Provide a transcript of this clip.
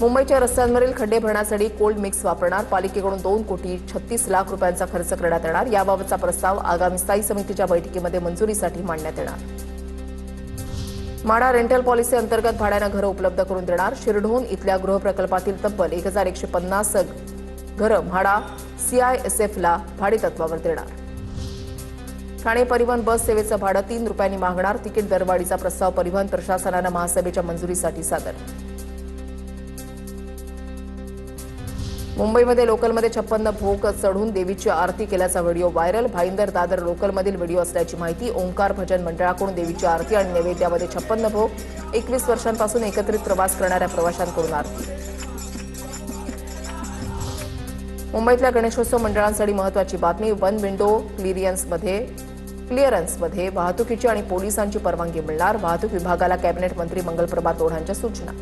मुंबईच्या रस्त्यांवरील खड्डे भरण्यासाठी कोल्ड मिक्स वापरणार. पालिकेकडून 2,36,00,000 रुपयांचा खर्च करण्यात येणार. याबाबतचा प्रस्ताव आगामी स्थायी समितीच्या बैठकीमध्ये मंजुरीसाठी मांडण्यात येणार. म्हाडा रेंटल पॉलिसी अंतर्गत भाड्यानं घरं उपलब्ध करून देणार. शिरढोण इथल्या गृहप्रकल्पातील तब्बल 1,150 घरं म्हाडा CISFला भाडेतत्वावर देणार. ठाणे परिवहन बस सेवेचं भाडं 3 रुपयांनी मागणार. तिकीट दरवाढीचा प्रस्ताव परिवहन प्रशासनानं महासभेच्या मंजुरीसाठी सादर. मुंबईमध्ये लोकलमध्ये 56 भोग चढून देवीची आरती केल्याचा व्हिडिओ व्हायरल. भाईंदर दादर लोकलमधील व्हिडिओ असल्याची माहिती. ओंकार भजन मंडळाकडून देवीची आरती आणि नैवेद्यामध्ये 56 भोग. 21 वर्षांपासून एकत्रित प्रवास करणाऱ्या प्रवाशांकडून आरती. मुंबईतल्या गणेशोत्सव मंडळांसाठी महत्त्वाची बातमी. वन विंडो क्लिअरन्समध्ये वाहतुकीची आणि पोलिसांची परवानगी मिळणार. वाहतूक विभागाला कॅबिनेट मंत्री मंगलप्रभात ओढांच्या सूचना.